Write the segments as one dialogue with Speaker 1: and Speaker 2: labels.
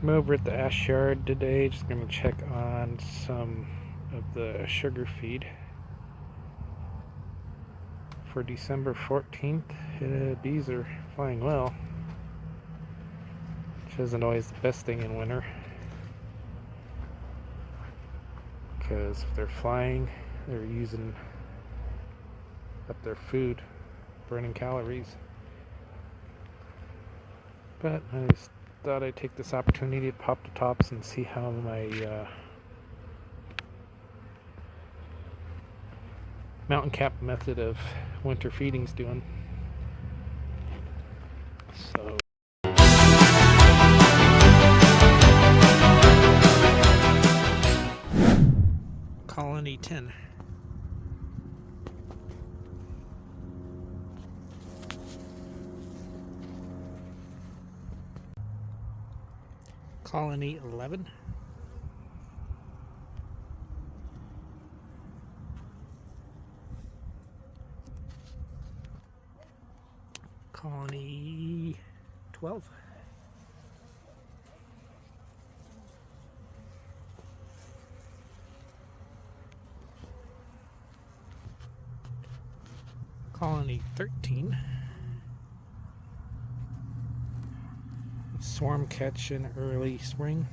Speaker 1: I'm over at the ash yard today, just going to check on some of the sugar feed for December 14th. Bees are flying well, which isn't always the best thing in winter, because if they're flying, they're using up their food, burning calories. But I just thought I'd take this opportunity to pop the tops and see how my mountain cap method of winter feeding's doing. So Colony 10. Colony 11. Colony 12. Colony 13. Swarm catch in early spring.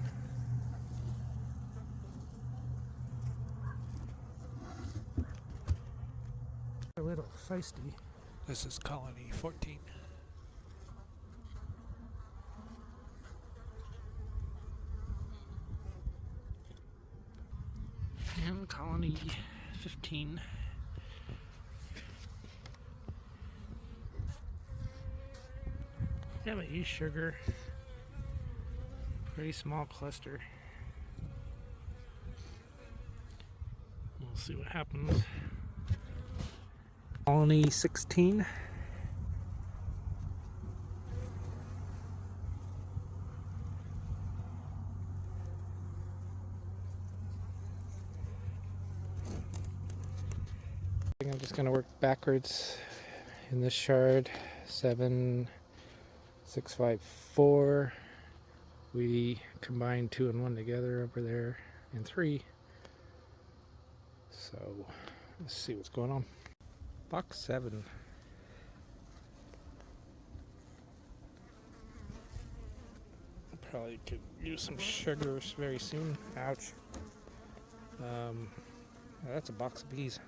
Speaker 1: A little feisty. This is Colony 14. And Colony 15. Yeah, but East Sugar. Pretty small cluster. We'll see what happens. Colony 16. I'm just going to work backwards in this shard. 7, 6, 5, 4. We combine 2 and 1 together over there, and 3. So let's see what's going on. Box 7. Probably could use some sugars very soon. Ouch. That's a box of bees.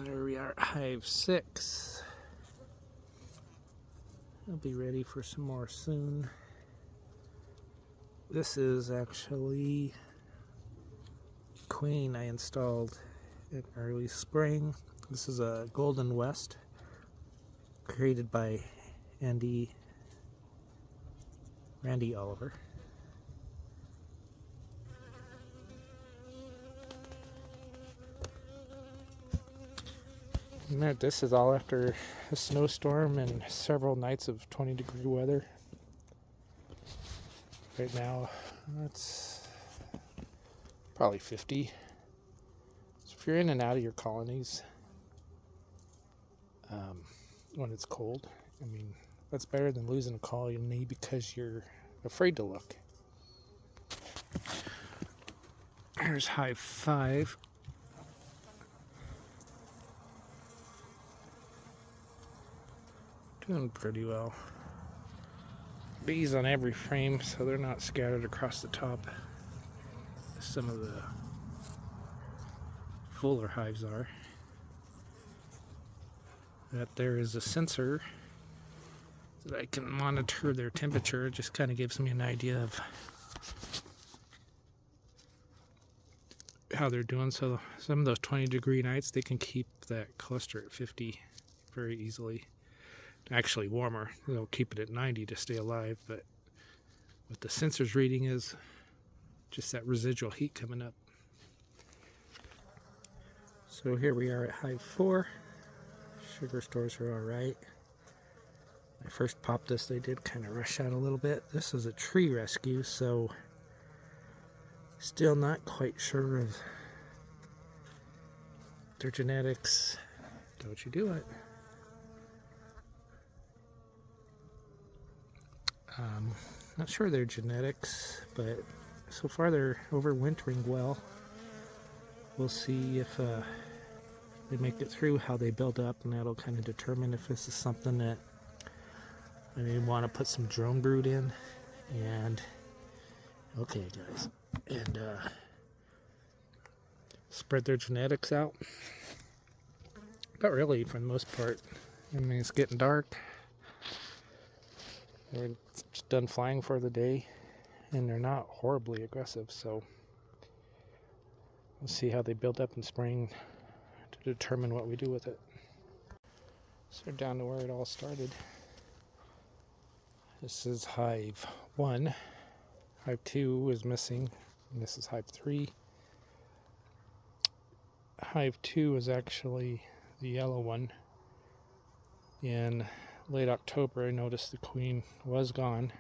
Speaker 1: There we are, hive 6. I'll be ready for some more soon. This is actually queen I installed in early spring. This is a Golden West created by Randy Oliver. This is all after a snowstorm and several nights of 20-degree weather. Right now, it's probably 50. So if you're in and out of your colonies when it's cold, I mean, that's better than losing a colony because you're afraid to look. Here's hive 5. Doing pretty well. Bees on every frame, so they're not scattered across the top. Some of the fuller hives are. That there is a sensor so that I can monitor their temperature. It just kind of gives me an idea of how they're doing. So some of those 20-degree nights, they can keep that cluster at 50 very easily. Actually warmer. They'll keep it at 90 to stay alive, but what the sensor's reading is just that residual heat coming up. So here we are at hive 4. Sugar stores are alright. When I first popped this, they did kind of rush out a little bit. This is a tree rescue, so still not quite sure of their genetics. Don't you do it. Not sure their genetics, but so far they're overwintering well. We'll see if they make it through, how they build up, and that'll kind of determine if this is something that I may want to put some drone brood in. And okay, guys, and spread their genetics out. But really, for the most part, I mean, it's getting dark. They're just done flying for the day, and they're not horribly aggressive, so we'll see how they build up in spring to determine what we do with it. So we're down to where it all started. This is hive 1. Hive 2 is missing, and this is hive 3. Hive 2 is actually the yellow one. In late October, I noticed the queen was gone.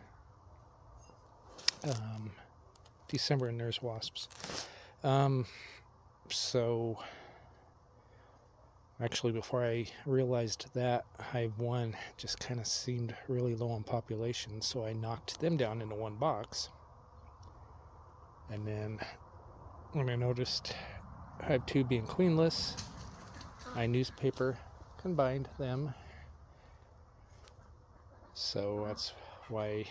Speaker 1: December, and there's wasps. So actually, before I realized that, hive 1 just kind of seemed really low on population, so I knocked them down into one box. And then when I noticed hive 2 being queenless, I newspaper combined them. So that's why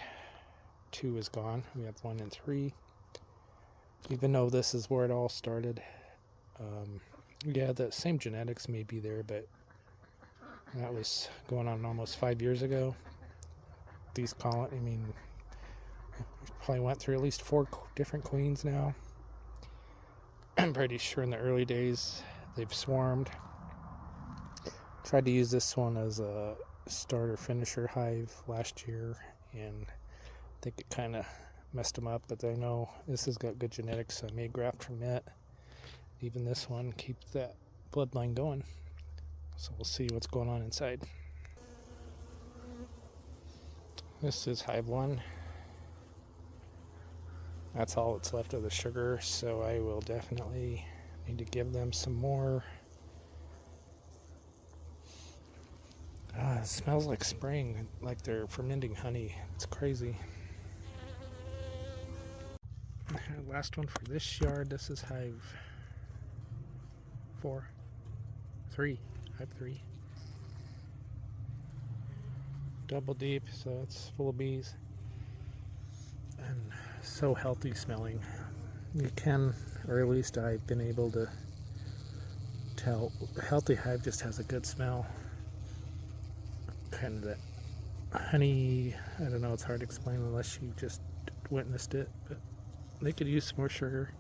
Speaker 1: 2 is gone. We have 1 and 3. Even though this is where it all started. Yeah, the same genetics may be there, but that was going on almost 5 years ago. These colonies, I mean, probably went through at least 4 different queens now. I'm pretty sure in the early days they've swarmed. Tried to use this one as a starter finisher hive last year, and I think it kind of messed them up, but I know this has got good genetics, so I may graft from it. Even this one, keep that bloodline going. So we'll see what's going on inside. This is hive 1. That's all that's left of the sugar, so I will definitely need to give them some more. It smells like spring, like they're fermenting honey. It's crazy. Last one for this yard. This is hive 3. Hive 3. Double deep, so it's full of bees. And so healthy smelling. You can, or at least I've been able to tell, a healthy hive just has a good smell. Kind of that honey, I don't know, it's hard to explain unless you just witnessed it, but they could use some more sugar.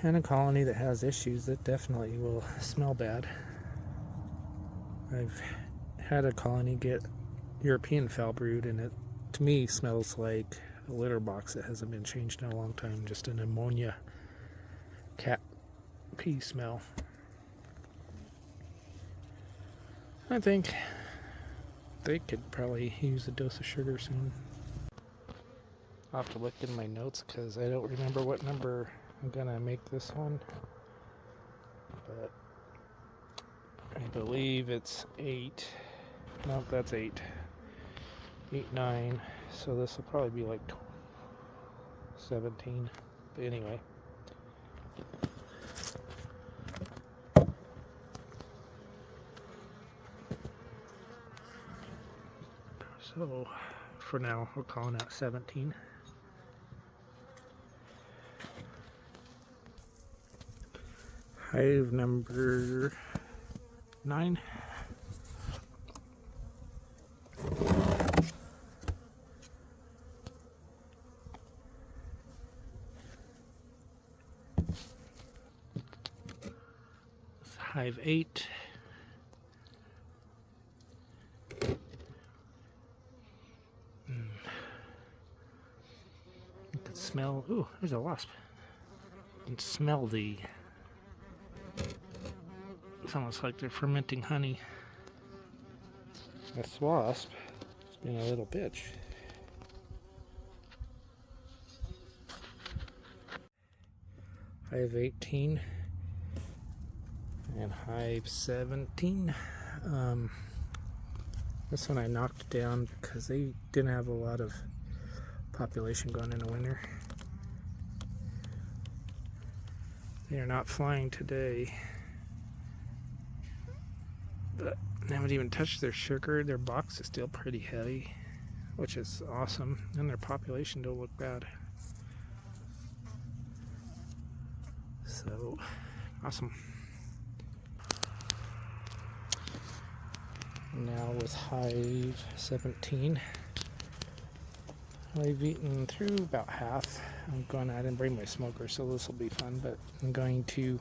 Speaker 1: And a colony that has issues, that definitely will smell bad. I've had a colony get European foul brood, and it, to me, smells like a litter box that hasn't been changed in a long time, just an ammonia cat pee smell. I think they could probably use a dose of sugar soon. I'll have to look in my notes because I don't remember what number I'm gonna make this one, but I believe it's 8. Nope, that's 8. 8, 9. So this will probably be like 17. But anyway. So for now, we're calling out 17. Hive number 9. Hive 8. You can smell, ooh, there's a wasp. You can smell the, it's almost like they're fermenting honey. This wasp is being a little bitch. Hive 18 and hive 17. This one I knocked down because they didn't have a lot of population going into winter. They are not flying today, but they haven't even touched their sugar. Their box is still pretty heavy, which is awesome, and their population don't look bad. So awesome. Now with hive 17, I've eaten through about half. I didn't bring my smoker, so this will be fun, but I'm going to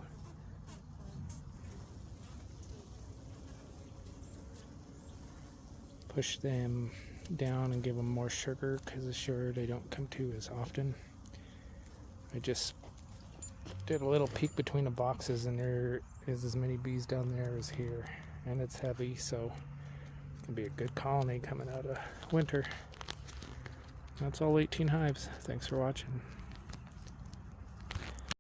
Speaker 1: push them down and give them more sugar, because the sugar they don't come to as often. I just did a little peek between the boxes, and there is as many bees down there as here, and it's heavy, so it's gonna be a good colony coming out of winter. That's all 18 hives. Thanks for watching.